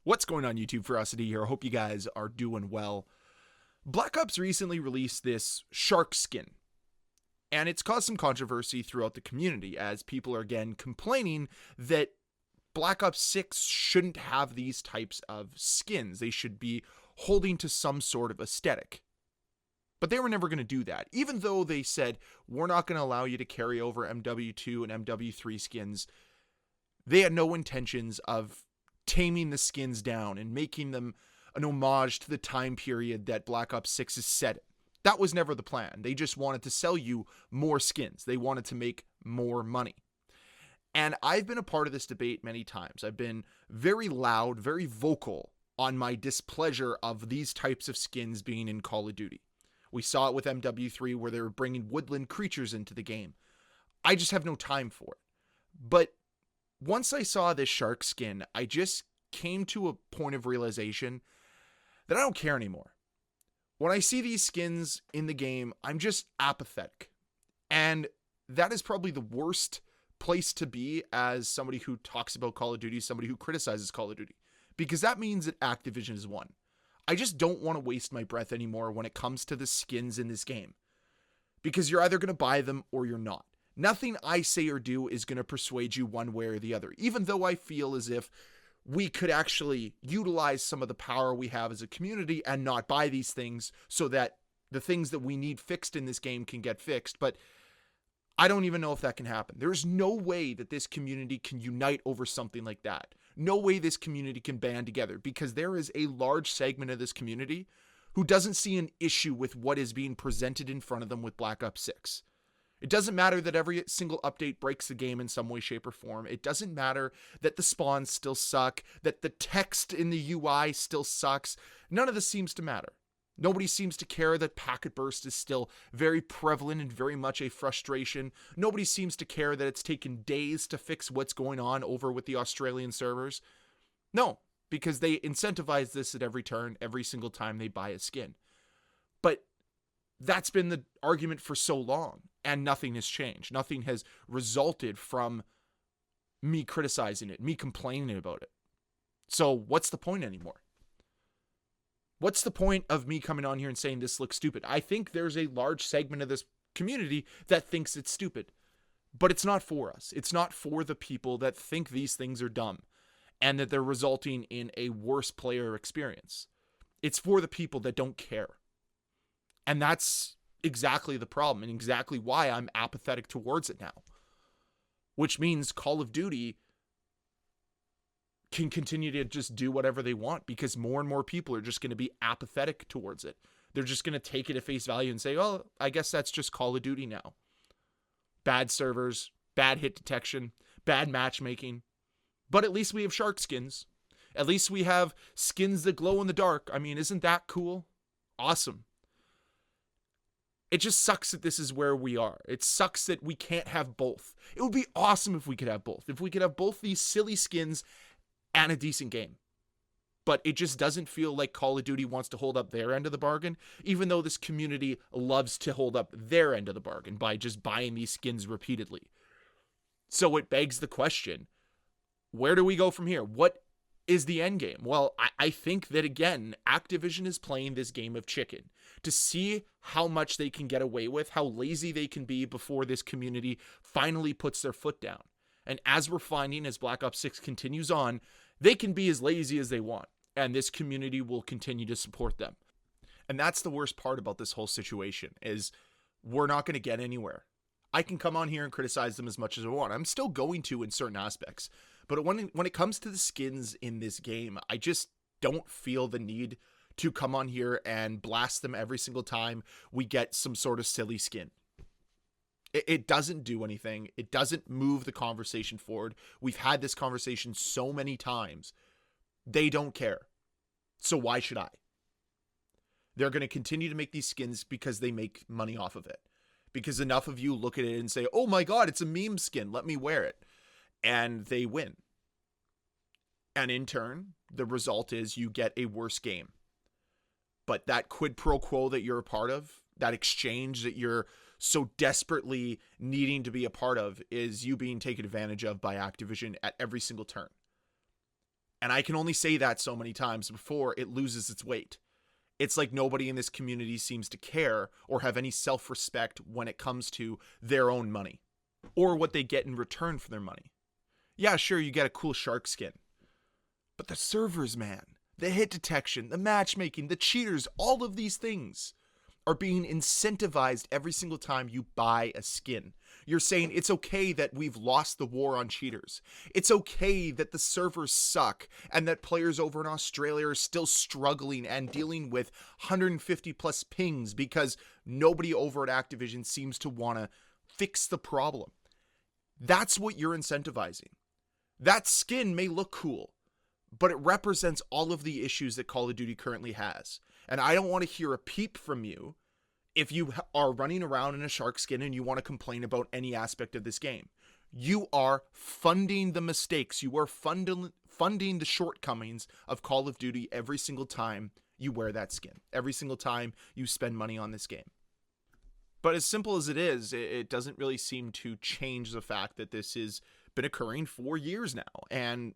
What's going on, YouTube? Ferocity here. I hope you guys are doing well. Black Ops recently released this shark skin, and it's caused some controversy throughout the community as people are again complaining that Black Ops 6 shouldn't have these types of skins. They should be holding to some sort of aesthetic. But they were never going to do that. Even though they said, we're not going to allow you to carry over MW2 and MW3 skins, they had no intentions of taming the skins down and making them an homage to the time period that Black Ops 6 is set in. That was never the plan. They just wanted to sell you more skins. They wanted to make more money. And I've been a part of this debate many times. I've been very loud, very vocal on my displeasure of these types of skins being in Call of Duty. We saw it with MW3 where they were bringing woodland creatures into the game. I just have no time for it. But once I saw this shark skin, I just came to a point of realization that I don't care anymore. When I see these skins in the game, I'm just apathetic. And that is probably the worst place to be as somebody who talks about Call of Duty, somebody who criticizes Call of Duty, because that means that Activision has won. I just don't want to waste my breath anymore when it comes to the skins in this game, because you're either going to buy them or you're not. Nothing I say or do is going to persuade you one way or the other, even though I feel as if we could actually utilize some of the power we have as a community and not buy these things so that the things that we need fixed in this game can get fixed. But I don't even know if that can happen. There's no way that this community can unite over something like that. No way this community can band together, because there is a large segment of this community who doesn't see an issue with what is being presented in front of them with Black Ops 6. It doesn't matter that every single update breaks the game in some way, shape, or form. It doesn't matter that the spawns still suck, that the text in the UI still sucks. None of this seems to matter. Nobody seems to care that packet burst is still very prevalent and very much a frustration. Nobody seems to care that it's taken days to fix what's going on over with the Australian servers. No, because they incentivize this at every turn, every single time they buy a skin. But that's been the argument for so long, and nothing has changed. Nothing has resulted from me criticizing it, me complaining about it. So what's the point anymore? What's the point of me coming on here and saying this looks stupid? I think there's a large segment of this community that thinks it's stupid, but it's not for us. It's not for the people that think these things are dumb and that they're resulting in a worse player experience. It's for the people that don't care. And that's exactly the problem, and exactly why I'm apathetic towards it now. Which means Call of Duty can continue to just do whatever they want, because more and more people are just going to be apathetic towards it. They're just going to take it at face value and say, oh, I guess that's just Call of Duty now. Bad servers, bad hit detection, bad matchmaking. But at least we have shark skins. At least we have skins that glow in the dark. I mean, isn't that cool? Awesome. It just sucks that this is where we are. It sucks that we can't have both. It would be awesome if we could have both. If we could have both these silly skins and a decent game. But it just doesn't feel like Call of Duty wants to hold up their end of the bargain, even though this community loves to hold up their end of the bargain by just buying these skins repeatedly. So it begs the question, where do we go from here? What is the end game? Well, I think that, again, Activision is playing this game of chicken to see how much they can get away with, how lazy they can be before this community finally puts their foot down. And as we're finding, as Black Ops 6 continues on, they can be as lazy as they want, and this community will continue to support them. And that's the worst part about this whole situation, is we're not going to get anywhere. I can come on here and criticize them as much as I want. I'm still going to in certain aspects. But when it comes to the skins in this game, I just don't feel the need to come on here and blast them every single time we get some sort of silly skin. It doesn't do anything. It doesn't move the conversation forward. We've had this conversation so many times. They don't care. So why should I? They're going to continue to make these skins because they make money off of it. Because enough of you look at it and say, oh my God, it's a meme skin. Let me wear it. And they win. And in turn, the result is you get a worse game. But that quid pro quo that you're a part of, that exchange that you're so desperately needing to be a part of, is you being taken advantage of by Activision at every single turn. And I can only say that so many times before it loses its weight. It's like nobody in this community seems to care or have any self-respect when it comes to their own money or what they get in return for their money. Yeah, sure, you get a cool shark skin. But the servers, man, the hit detection, the matchmaking, the cheaters, all of these things are being incentivized every single time you buy a skin. You're saying it's okay that we've lost the war on cheaters. It's okay that the servers suck and that players over in Australia are still struggling and dealing with 150 plus pings because nobody over at Activision seems to want to fix the problem. That's what you're incentivizing. That skin may look cool, but it represents all of the issues that Call of Duty currently has. And I don't want to hear a peep from you if you are running around in a shark skin and you want to complain about any aspect of this game. You are funding the mistakes. You are funding the shortcomings of Call of Duty every single time you wear that skin. Every single time you spend money on this game. But as simple as it is, it doesn't really seem to change the fact that this has been occurring for years now. And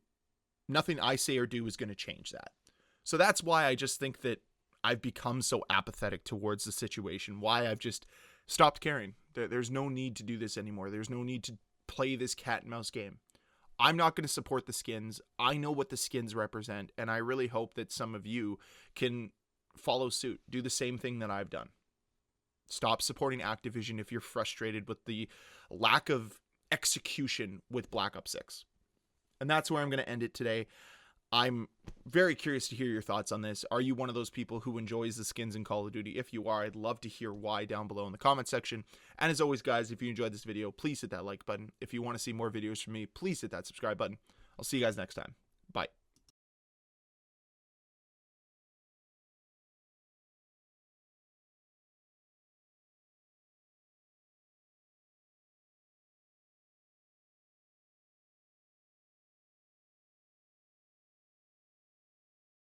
nothing I say or do is going to change that. So that's why I just think that I've become so apathetic towards the situation, why I've just stopped caring. There's no need to do this anymore. There's no need to play this cat and mouse game. I'm not going to support the skins. I know what the skins represent, and I really hope that some of you can follow suit, do the same thing that I've done. Stop supporting Activision if you're frustrated with the lack of execution with Black Ops 6. And that's where I'm going to end it today. I'm very curious to hear your thoughts on this. Are you one of those people who enjoys the skins in Call of Duty? If you are, I'd love to hear why down below in the comment section. And as always, guys, if you enjoyed this video, please hit that like button. If you want to see more videos from me, please hit that subscribe button. I'll see you guys next time.